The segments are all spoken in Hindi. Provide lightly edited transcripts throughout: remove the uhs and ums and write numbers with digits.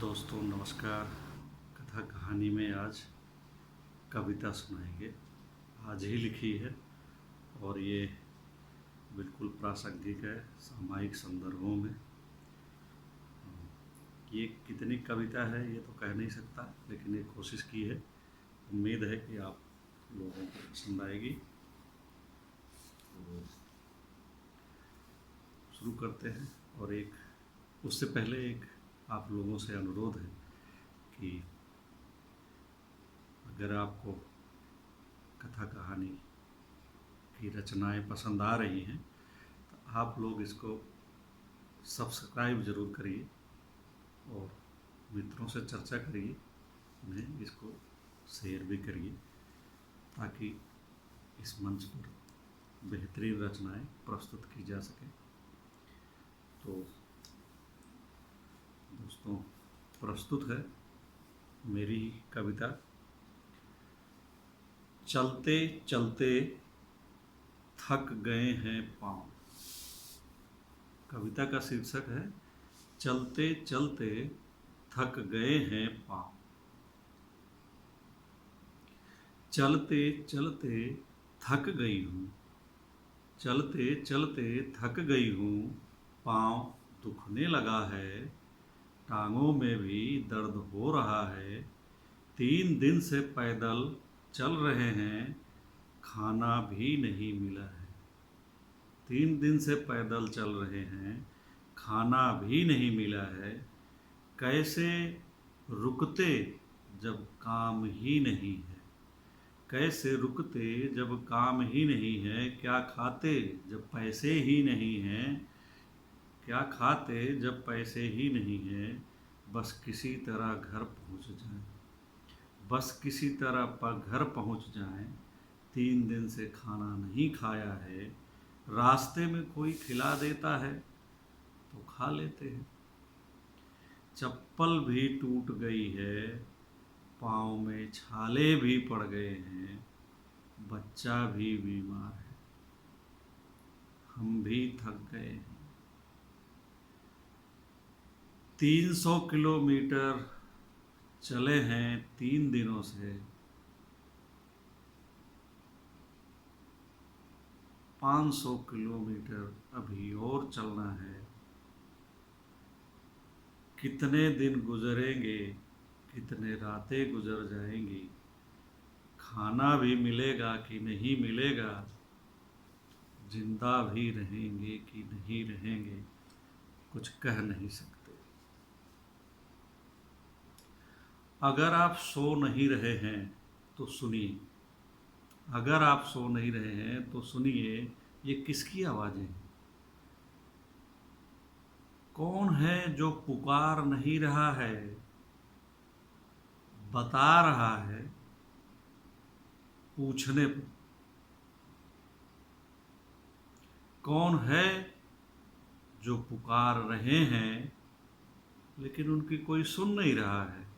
दोस्तों नमस्कार। कथा कहानी में आज कविता सुनाएंगे। आज ही लिखी है और ये बिल्कुल प्रासंगिक है सामायिक संदर्भों में। ये कितनी कविता है ये तो कह नहीं सकता, लेकिन ये कोशिश की है। उम्मीद है कि आप लोगों को पसंद आएगी। तो शुरू करते हैं। और उससे पहले एक आप लोगों से अनुरोध है कि अगर आपको कथा कहानी की रचनाएं पसंद आ रही हैं तो आप लोग इसको सब्सक्राइब ज़रूर करिए और मित्रों से चर्चा करिए, उन्हें इसको शेयर भी करिए ताकि इस मंच पर बेहतरीन रचनाएं प्रस्तुत की जा सकें। तो दोस्तों प्रस्तुत है मेरी कविता चलते चलते थक गए हैं पाँव। कविता का शीर्षक है चलते चलते थक गए हैं पाँव। चलते चलते थक गई हूँ, चलते चलते थक गई हूँ, पाँव दुखने लगा है, टांगों में भी दर्द हो रहा है। 3 दिन से पैदल चल रहे हैं, खाना भी नहीं मिला है। 3 दिन से पैदल चल रहे हैं, खाना भी नहीं मिला है। कैसे रुकते जब काम ही नहीं है, कैसे रुकते जब काम ही नहीं है। क्या खाते जब पैसे ही नहीं हैं, क्या खाते जब पैसे ही नहीं हैं। बस किसी तरह घर पहुंच जाए, बस किसी तरह घर पहुंच जाए। 3 दिन से खाना नहीं खाया है, रास्ते में कोई खिला देता है तो खा लेते हैं। चप्पल भी टूट गई है, पाँव में छाले भी पड़ गए हैं, बच्चा भी बीमार है, हम भी थक गए हैं। 300 किलोमीटर चले हैं 3 दिनों से, 500 किलोमीटर अभी और चलना है। कितने दिन गुजरेंगे, कितने रातें गुजर जाएंगी, खाना भी मिलेगा कि नहीं मिलेगा, जिंदा भी रहेंगे कि नहीं रहेंगे, कुछ कह नहीं सकते। अगर आप सो नहीं रहे हैं तो सुनिए, अगर आप सो नहीं रहे हैं तो सुनिए, ये किसकी आवाज़ें हैं। कौन है जो पुकार नहीं रहा है, बता रहा है पूछने पर। कौन है जो पुकार रहे हैं लेकिन उनकी कोई सुन नहीं रहा है।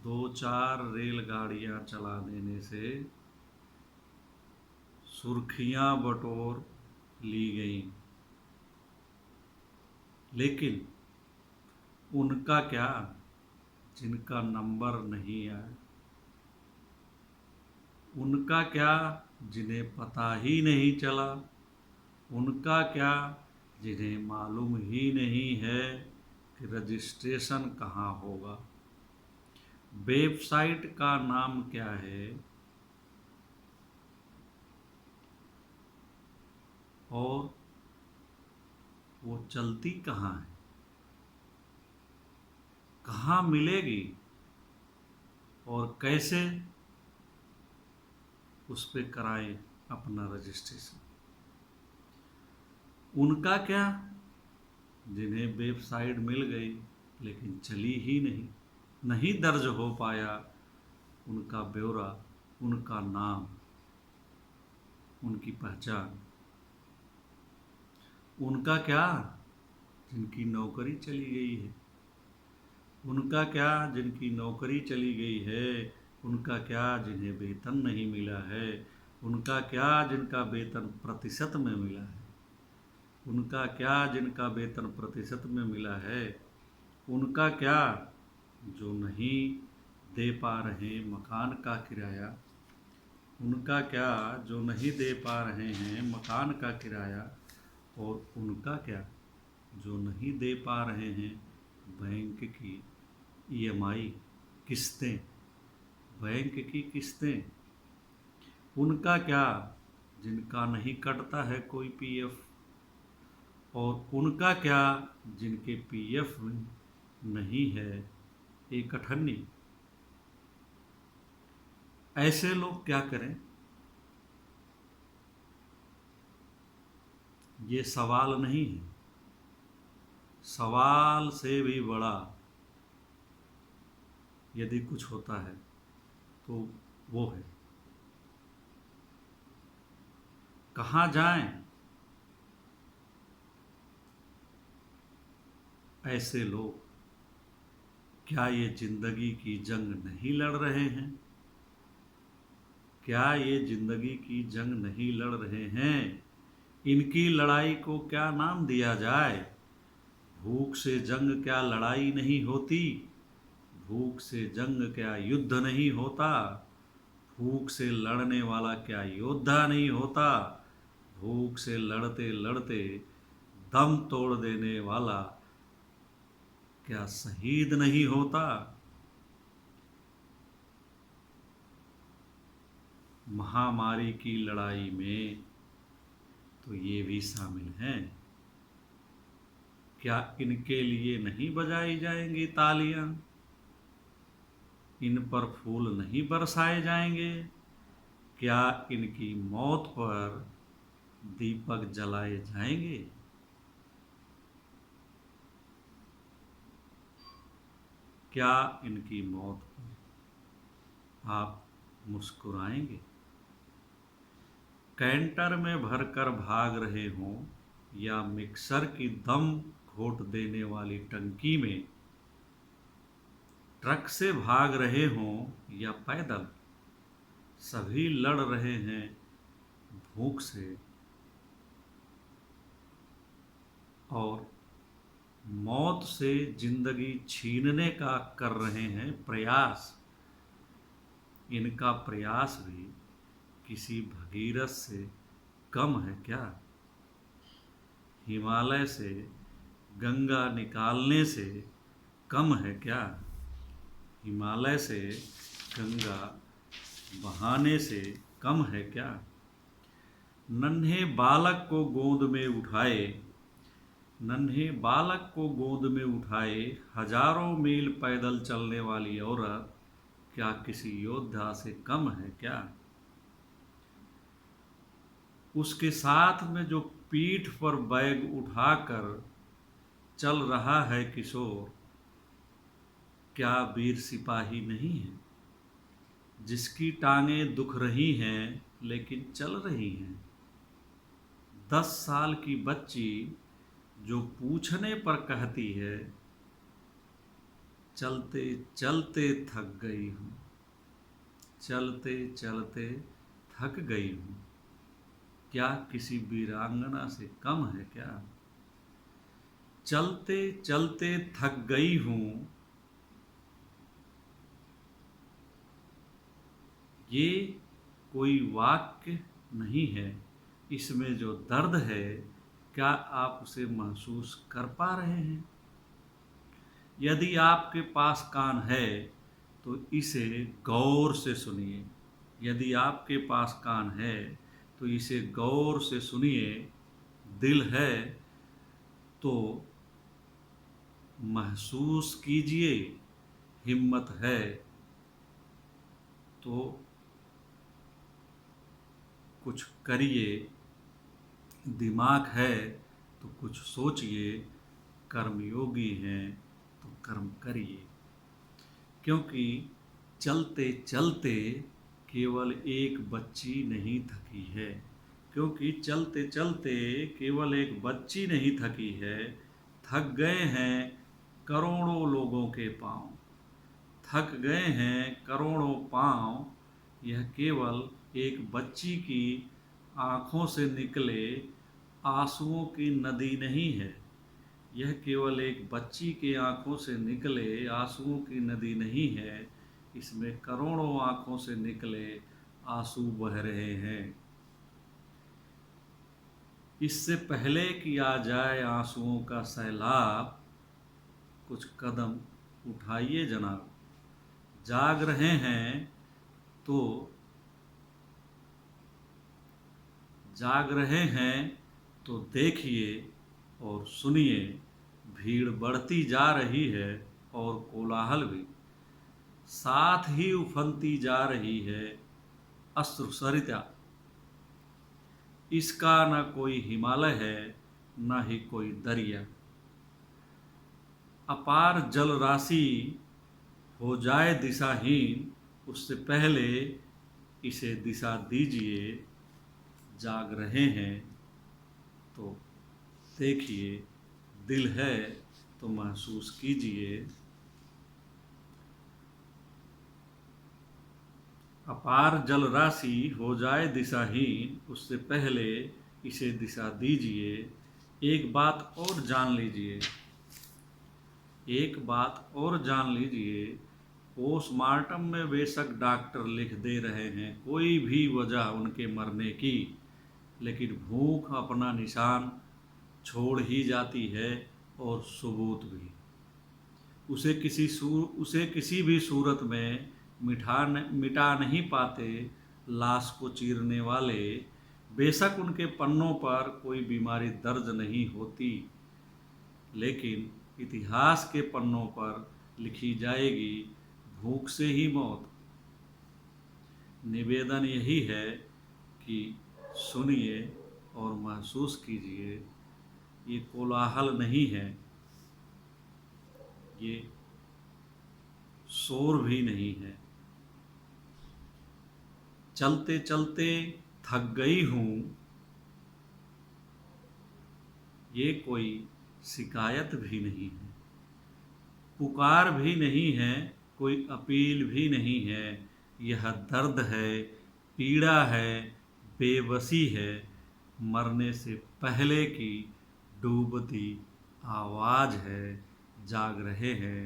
2-4 रेलगाड़ियां चला देने से सुर्खियां बटोर ली गई, लेकिन उनका क्या जिनका नंबर नहीं आया। उनका क्या जिन्हें पता ही नहीं चला। उनका क्या जिन्हें मालूम ही नहीं है कि रजिस्ट्रेशन कहाँ होगा, वेबसाइट का नाम क्या है और वो चलती कहाँ है, कहाँ मिलेगी और कैसे उस पर कराएं अपना रजिस्ट्रेशन। उनका क्या जिन्हें वेबसाइट मिल गई लेकिन चली ही नहीं, नहीं दर्ज हो पाया उनका ब्यौरा, उनका नाम, उनकी पहचान। उनका क्या जिनकी नौकरी चली गई है। उनका क्या जिनकी नौकरी चली गई है। उनका क्या जिन्हें वेतन नहीं मिला है। उनका क्या जिनका वेतन प्रतिशत में मिला है। उनका क्या जिनका वेतन प्रतिशत में मिला है। उनका क्या जो नहीं दे पा रहे मकान का किराया, उनका क्या जो नहीं दे पा रहे हैं मकान का किराया, और उनका क्या जो नहीं दे पा रहे हैं बैंक की ईएमआई किस्तें, बैंक की किस्तें। उनका क्या जिनका नहीं कटता है कोई पीएफ, और उनका क्या जिनके पीएफ में नहीं है एक अठन्नी। ऐसे लोग क्या करें? ये सवाल नहीं है, सवाल से भी बड़ा यदि कुछ होता है तो वो है कहाँ जाएं ऐसे लोग। क्या ये जिंदगी की जंग नहीं लड़ रहे हैं? क्या ये जिंदगी की जंग नहीं लड़ रहे हैं? इनकी लड़ाई को क्या नाम दिया जाए? भूख से जंग क्या लड़ाई नहीं होती? भूख से जंग क्या युद्ध नहीं होता? भूख से लड़ने वाला क्या योद्धा नहीं होता? भूख से लड़ते लड़ते दम तोड़ देने वाला क्या शहीद नहीं होता? महामारी की लड़ाई में तो ये भी शामिल हैं। क्या इनके लिए नहीं बजाई जाएंगी तालियां? इन पर फूल नहीं बरसाए जाएंगे? क्या इनकी मौत पर दीपक जलाए जाएंगे? क्या इनकी मौत पर आप मुस्कुराएंगे? कैंटर में भरकर भाग रहे हों या मिक्सर की दम घोट देने वाली टंकी में, ट्रक से भाग रहे हों या पैदल, सभी लड़ रहे हैं भूख से और मौत से जिंदगी छीनने का कर रहे हैं प्रयास। इनका प्रयास भी किसी भगीरथ से कम है क्या? हिमालय से गंगा निकालने से कम है क्या? हिमालय से गंगा बहाने से कम है क्या? नन्हे बालक को गोद में उठाए, नन्हे बालक को गोद में उठाए हजारों मील पैदल चलने वाली औरत क्या किसी योद्धा से कम है क्या? उसके साथ में जो पीठ पर बैग उठाकर चल रहा है किशोर, क्या वीर सिपाही नहीं है? जिसकी टांगें दुख रही हैं लेकिन चल रही हैं। 10 साल की बच्ची जो पूछने पर कहती है, चलते चलते थक गई हूँ, चलते चलते थक गई हूँ, क्या किसी वीरांगना से कम है क्या? चलते चलते थक गई हूँ, ये कोई वाक्य नहीं है। इसमें जो दर्द है क्या आप उसे महसूस कर पा रहे हैं? यदि आपके पास कान है तो इसे गौर से सुनिए। यदि आपके पास कान है तो इसे गौर से सुनिए। दिल है तो महसूस कीजिए। हिम्मत है तो कुछ करिए। दिमाग है तो कुछ सोचिए। कर्मयोगी हैं तो कर्म करिए। क्योंकि चलते चलते केवल एक बच्ची नहीं थकी है। क्योंकि चलते चलते केवल एक बच्ची नहीं थकी है। थक गए हैं करोड़ों लोगों के पाँव। थक गए हैं करोड़ों पाँव। यह केवल एक बच्ची की आँखों से निकले आंसुओं की नदी नहीं है। यह केवल एक बच्ची की आंखों से निकले आंसुओं की नदी नहीं है, इसमें करोड़ों आंखों से निकले आंसू बह रहे हैं। इससे पहले कि आ जाए आंसुओं का सैलाब, कुछ कदम उठाइए जनाब। जाग रहे हैं तो जाग रहे हैं तो देखिए और सुनिए, भीड़ बढ़ती जा रही है और कोलाहल भी साथ ही उफनती जा रही है। अश्रु सरिता, इसका न कोई हिमालय है न ही कोई दरिया। अपार जल राशि हो जाए दिशाहीन, उससे पहले इसे दिशा दीजिए। जाग रहे हैं तो देखिए, दिल है तो महसूस कीजिए। अपार जल राशि हो जाए दिशाहीन, उससे पहले इसे दिशा दीजिए। एक बात और जान लीजिए, एक बात और जान लीजिए, पोस्टमार्टम में बेशक डॉक्टर लिख दे रहे हैं कोई भी वजह उनके मरने की, लेकिन भूख अपना निशान छोड़ ही जाती है और सबूत भी। उसे किसी भी सूरत में मिटा नहीं पाते लाश को चीरने वाले। बेशक उनके पन्नों पर कोई बीमारी दर्ज नहीं होती, लेकिन इतिहास के पन्नों पर लिखी जाएगी भूख से ही मौत। निवेदन यही है कि सुनिए और महसूस कीजिए, ये कोलाहल नहीं है, ये शोर भी नहीं है। चलते चलते थक गई हूँ, ये कोई शिकायत भी नहीं है। पुकार भी नहीं है, कोई अपील भी नहीं है। यह दर्द है, पीड़ा है, बेबसी है, मरने से पहले की डूबती आवाज़ है। जाग रहे हैं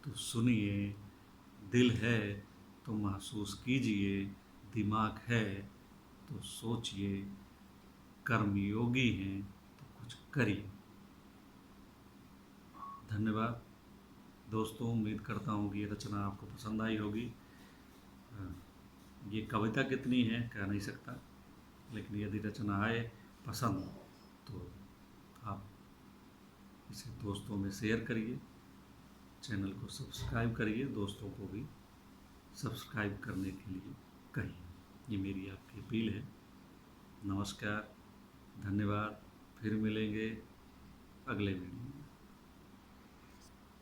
तो सुनिए, दिल है तो महसूस कीजिए, दिमाग है तो सोचिए, कर्मयोगी हैं तो कुछ करिए। धन्यवाद दोस्तों, उम्मीद करता हूँ कि ये रचना आपको पसंद आई होगी। ये कविता कितनी है कह नहीं सकता, लेकिन यदि रचना आए पसंद तो आप इसे दोस्तों में शेयर करिए, चैनल को सब्सक्राइब करिए, दोस्तों को भी सब्सक्राइब करने के लिए कहिए। ये मेरी आपकी अपील है। नमस्कार, धन्यवाद, फिर मिलेंगे अगले वीडियो में।